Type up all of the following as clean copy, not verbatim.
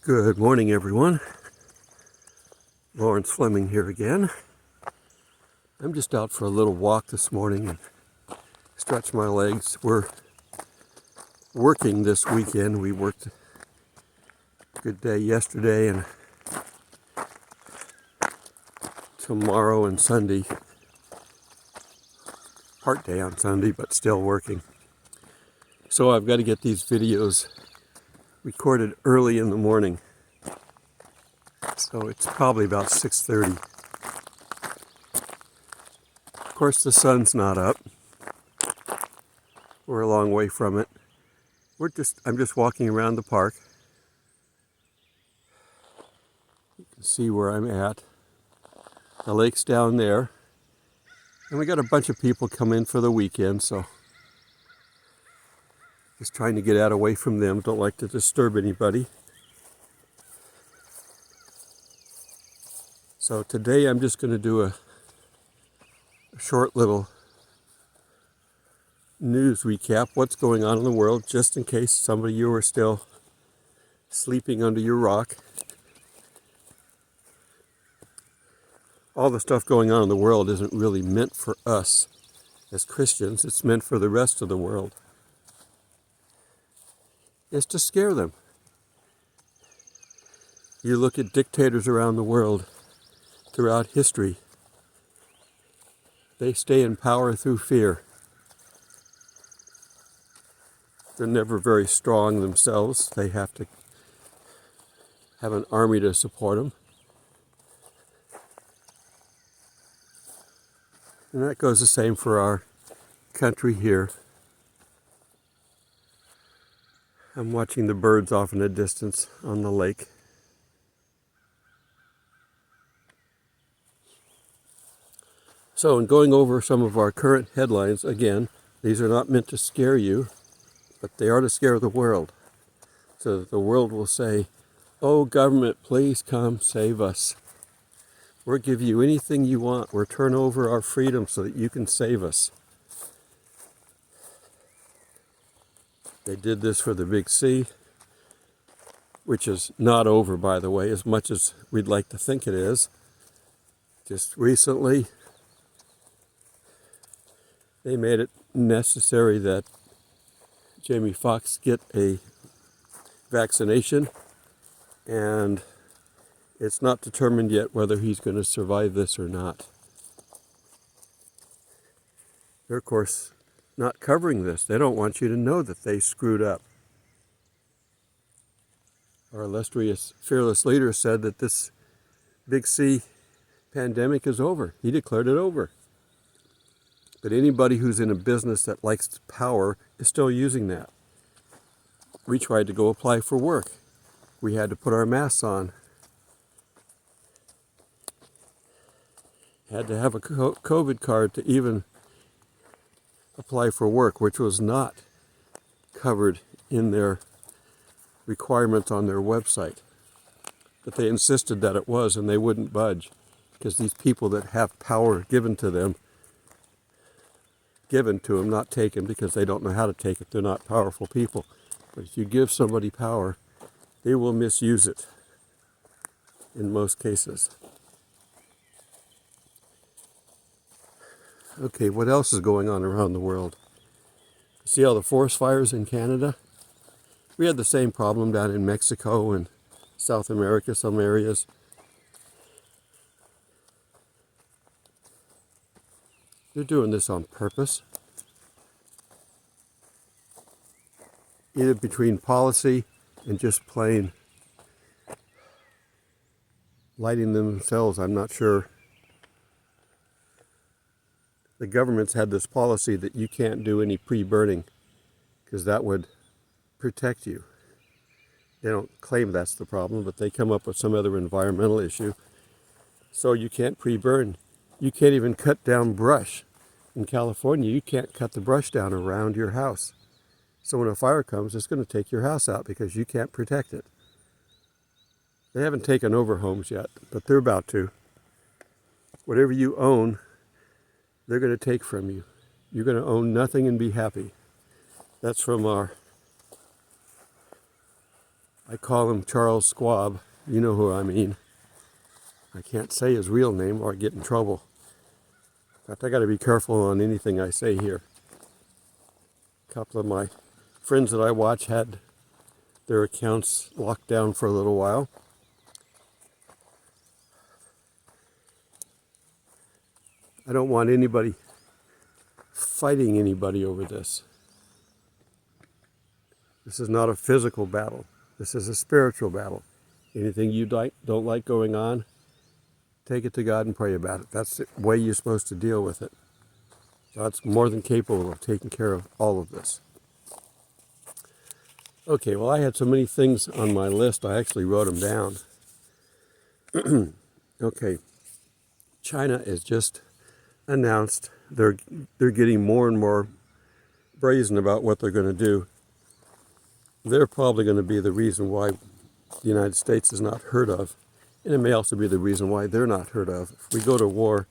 Good morning, everyone. Thomas Fleming here again. I'm just out for a little walk this morning and stretch my legs. We're working this weekend. We worked a good day yesterday and tomorrow and Sunday. Part day on Sunday, but still working. So I've got to get these videos recorded early in the morning. So it's probably about 6:30. Of course, the sun's not up. We're a long way from it. I'm just walking around the park. You can see where I'm at. The lake's down there. And we got a bunch of people come in for the weekend, so just trying to get out away from them. Don't like to disturb anybody. So today I'm just going to do a short little news recap, what's going on in the world, just in case some of you are still sleeping under your rock. All the stuff going on in the world isn't really meant for us as Christians. It's meant for the rest of the world. It's to scare them. You look at dictators around the world throughout history. They stay in power through fear. They're never very strong themselves. They have to have an army to support them. And that goes the same for our country here. I'm watching the birds off in the distance on the lake. So in going over some of our current headlines, again, these are not meant to scare you, but they are to scare the world. So that the world will say, "Oh, government, please come save us. We'll give you anything you want. We'll turn over our freedom so that you can save us." They did this for the Big C, which is not over, by the way, as much as we'd like to think it is. Just recently, they made it necessary that Jamie Foxx get a vaccination, and it's not determined yet whether he's going to survive this or not. They're, of course, not covering this. They don't want you to know that they screwed up. Our illustrious, fearless leader said that this Big C pandemic is over. He declared it over. But anybody who's in a business that likes power is still using that. We tried to go apply for work. We had to put our masks on. Had to have a COVID card to even apply for work, which was not covered in their requirements on their website. But they insisted that it was, and they wouldn't budge, because these people that have power given to them, not taken, because they don't know how to take it. They're not powerful people. But if you give somebody power, they will misuse it in most cases. Okay, what else is going on around the world? See all the forest fires in Canada? We had the same problem down in Mexico and South America, some areas. They're doing this on purpose. Either between policy and just plain lighting themselves, I'm not sure. The government's had this policy that you can't do any pre-burning because that would protect you. They don't claim that's the problem, but they come up with some other environmental issue. So you can't pre-burn. You can't even cut down brush. In California, you can't cut the brush down around your house. So when a fire comes, it's going to take your house out because you can't protect it. They haven't taken over homes yet, but they're about to. Whatever you own, they're going to take from you. You're going to own nothing and be happy. That's from our I call him Charles Schwab. You know who I mean. I can't say his real name or I get in trouble. In fact, I got to be careful on anything I say here. A couple of my friends that I watch had their accounts locked down for a little while. I don't want anybody fighting anybody over this. This is not a physical battle. This is a spiritual battle. Anything you don't like going on, take it to God and pray about it. That's the way you're supposed to deal with it. God's more than capable of taking care of all of this. Okay, well, I had so many things on my list, I actually wrote them down. Okay, China has just announced they're getting more and more brazen about what they're going to do. They're probably going to be the reason why the United States is not heard of. And it may also be the reason why they're not heard of. If we go to war,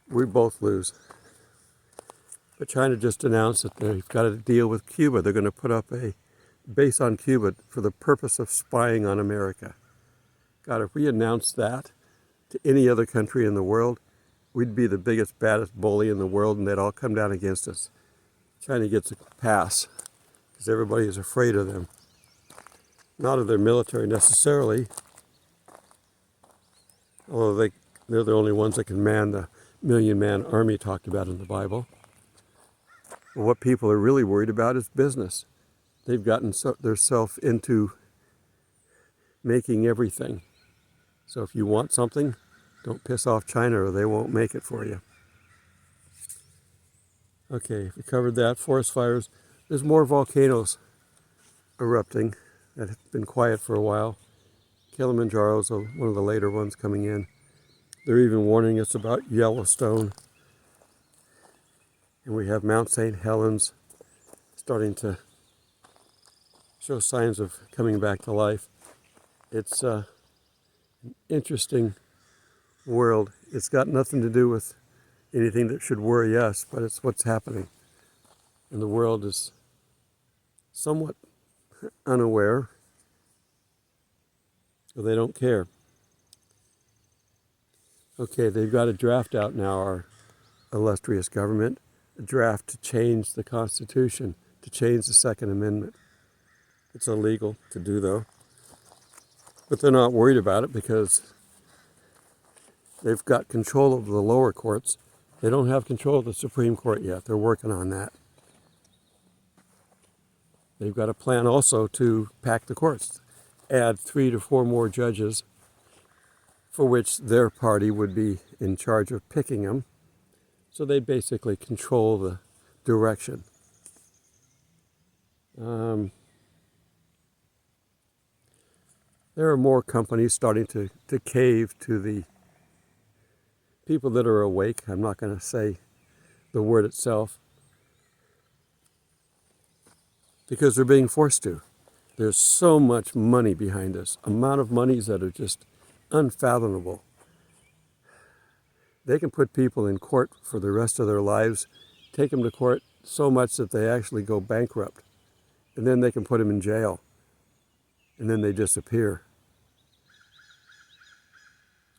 we both lose. But China just announced that they've got a deal with Cuba. They're going to put up a base on Cuba for the purpose of spying on America. God, if we announced that to any other country in the world, we'd be the biggest, baddest bully in the world, and they'd all come down against us. China gets a pass because everybody is afraid of them. Not of their military necessarily, although they're the only ones that can man the million-man army talked about in the Bible. But what people are really worried about is business. They've gotten themselves into making everything. So if you want something, don't piss off China or they won't make it for you. Okay, we covered that. Forest fires. There's more volcanoes erupting that have been quiet for a while. Kilimanjaro's one of the later ones coming in. They're even warning us about Yellowstone. And we have Mount St. Helens starting to show signs of coming back to life. It's an interesting world. It's got nothing to do with anything that should worry us, but it's what's happening. And the world is somewhat unaware, or they don't care. Okay, they've got a draft out now, our illustrious government, a draft to change the Constitution, to change the Second Amendment. It's illegal to do, though. But they're not worried about it because they've got control of the lower courts. They don't have control of the Supreme Court yet. They're working on that. They've got a plan also to pack the courts, add 3 to 4 more judges for which their party would be in charge of picking them. So they basically control the direction. There are more companies starting to cave to the people that are awake. I'm not going to say the word itself because they're being forced to. There's so much money behind this, amount of monies that are just unfathomable. They can put people in court for the rest of their lives, take them to court so much that they actually go bankrupt, and then they can put them in jail, and then they disappear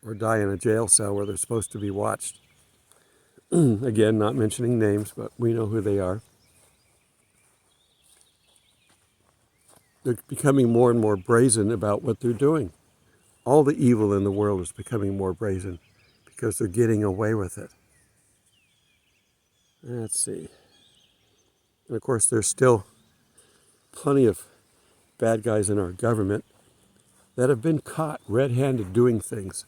or die in a jail cell where they're supposed to be watched. Again, not mentioning names, but we know who they are. They're becoming more and more brazen about what they're doing. All the evil in the world is becoming more brazen because they're getting away with it. Let's see. And of course, there's still plenty of bad guys in our government that have been caught red-handed doing things,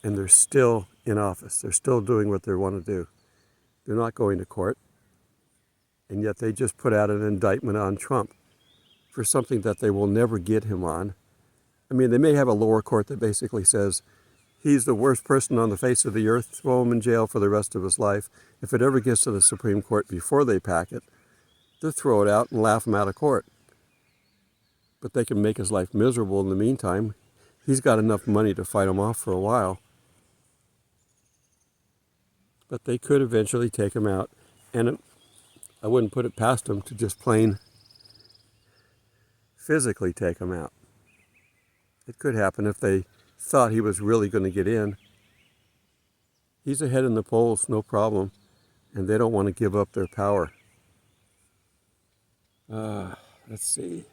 and they're still in office. They're still doing what they want to do. They're not going to court, and yet they just put out an indictment on Trump for something that they will never get him on. I mean, they may have a lower court that basically says, he's the worst person on the face of the earth, throw him in jail for the rest of his life. If it ever gets to the Supreme Court before they pack it, they'll throw it out and laugh him out of court. But they can make his life miserable in the meantime. He's got enough money to fight him off for a while. But they could eventually take him out. And I wouldn't put it past them to just plain physically take him out. It could happen if they thought he was really going to get in. He's ahead in the polls, no problem, and they don't want to give up their power. Let's see.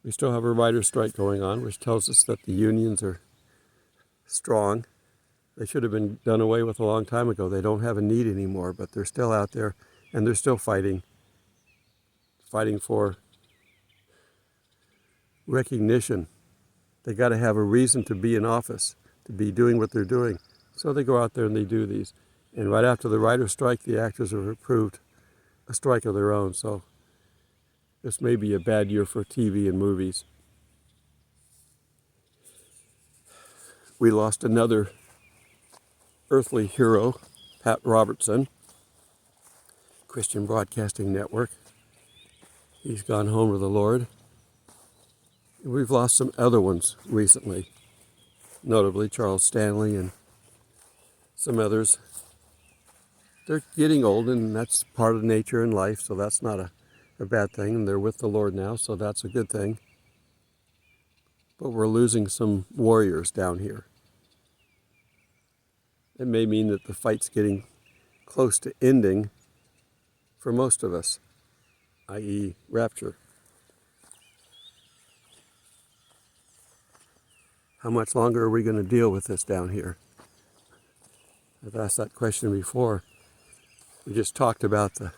We still have a writer's strike going on, which tells us that the unions are strong. They should have been done away with a long time ago. They don't have a need anymore, but they're still out there, and they're still fighting for recognition. They got to have a reason to be in office, to be doing what they're doing. So they go out there and they do these. And right after the writer's strike, the actors have approved a strike of their own. So this may be a bad year for TV and movies. We lost another earthly hero, Pat Robertson, Christian Broadcasting Network. He's gone home to the Lord. And we've lost some other ones recently, notably Charles Stanley and some others. They're getting old, and that's part of nature and life, so that's not a bad thing. And they're with the Lord now, so that's a good thing. But we're losing some warriors down here. It may mean that the fight's getting close to ending for most of us, i.e. rapture. How much longer are we going to deal with this down here? I've asked that question before. We just talked about the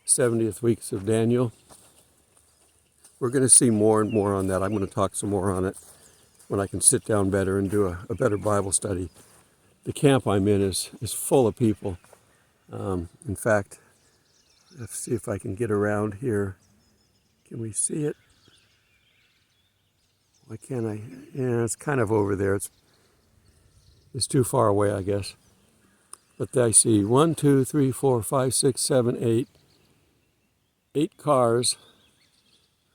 70th weeks of Daniel. We're going to see more and more on that. I'm going to talk some more on it when I can sit down better and do a better Bible study. The camp I'm in is full of people. In fact, let's see if I can get around here. Can we see it? Why can't I? Yeah, it's kind of over there. It's too far away, I guess. But I see 1, 2, 3, 4, 5, 6, 7, 8. 8 cars.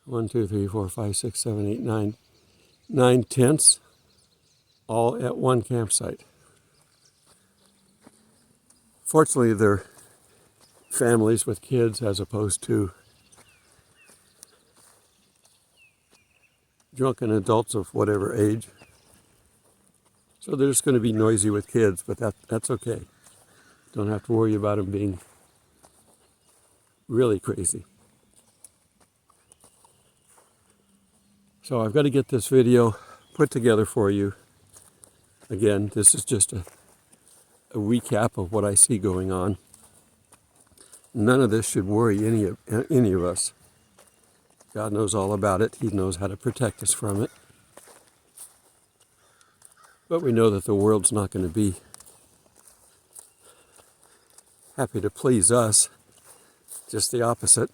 1, 2, 3, 4, 5, 6, 7, 8, 9. 9 tents, all at one campsite. Fortunately, they're families with kids as opposed to drunken adults of whatever age. So they're just going to be noisy with kids, but that's okay. Don't have to worry about them being really crazy. So I've got to get this video put together for you. Again, this is just a recap of what I see going on. None of this should worry any of us. God knows all about it. He knows how to protect us from it. But we know that the world's not going to be happy to please us. Just the opposite.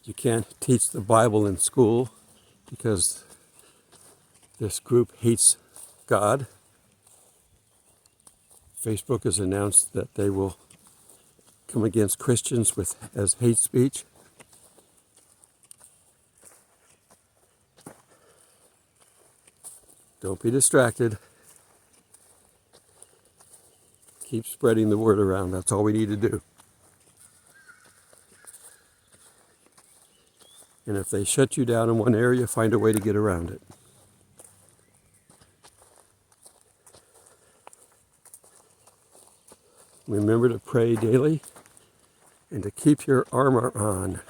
You can't teach the Bible in school because this group hates God. Facebook has announced that they will come against Christians as hate speech. Don't be distracted. Keep spreading the word around. That's all we need to do. And if they shut you down in one area, find a way to get around it. Remember to pray daily and to keep your armor on.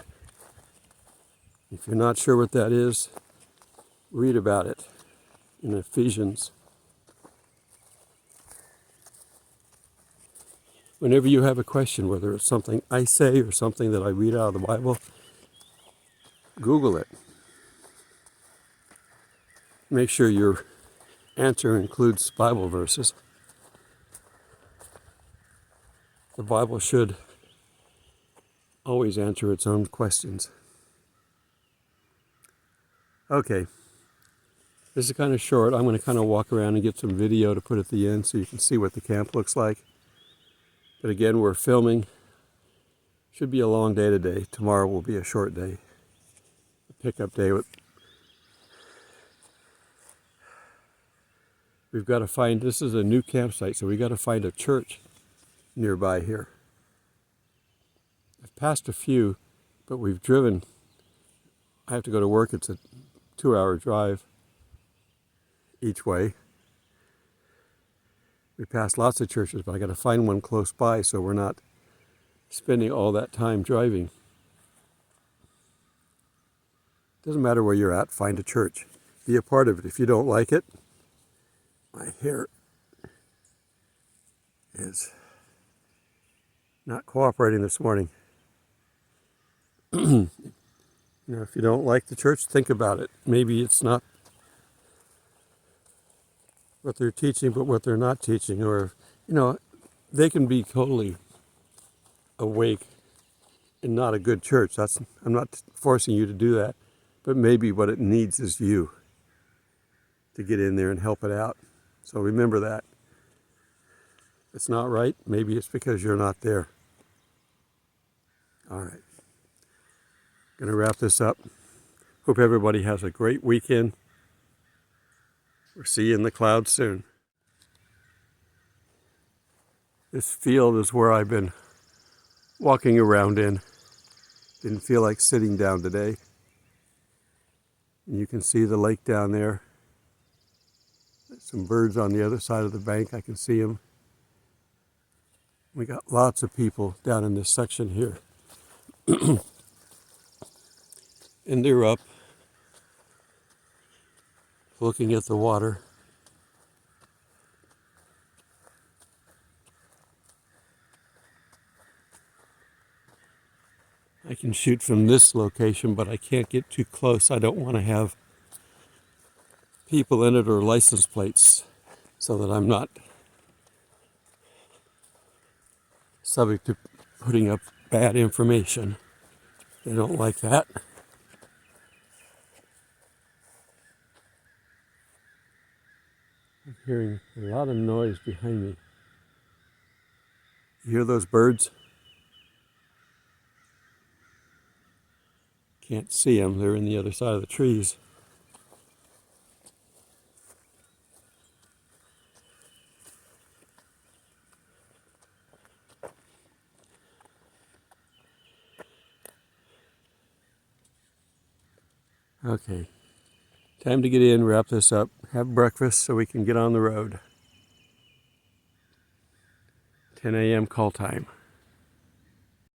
If you're not sure what that is, read about it in Ephesians. Whenever you have a question, whether it's something I say or something that I read out of the Bible, Google it. Make sure your answer includes Bible verses. The Bible should always answer its own questions. Okay. This is kind of short. I'm going to kind of walk around and get some video to put at the end so you can see what the camp looks like. But again, we're filming. Should be a long day today. Tomorrow will be a short day. A pickup day. We've got to find, this is a new campsite, so we've got to find a church nearby here. I've passed a few, but we've driven I have to go to work. It's a 2-hour drive each way. We pass lots of churches, but I got to find one close by so we're not spending all that time driving. Doesn't matter where you're at, find a church. Be a part of it. If you don't like it, my hair is not cooperating this morning. If you don't like the church, think about it. Maybe it's not what they're teaching, but what they're not teaching. Or, they can be totally awake and not a good church. I'm not forcing you to do that. But maybe what it needs is you to get in there and help it out. So remember that. If it's not right, maybe it's because you're not there. All right. Going to wrap this up. Hope everybody has a great weekend. We'll see you in the clouds soon. This field is where I've been walking around in. Didn't feel like sitting down today. And you can see the lake down there. There's some birds on the other side of the bank. I can see them. We got lots of people down in this section here. And they're up looking at the water. I can shoot from this location, but I can't get too close. I don't want to have people in it or license plates so that I'm not subject to putting up bad information. They don't like that. I'm hearing a lot of noise behind me. You hear those birds? Can't see them. They're in the other side of the trees. Okay. Time to get in, wrap this up, have breakfast so we can get on the road. 10 a.m. call time.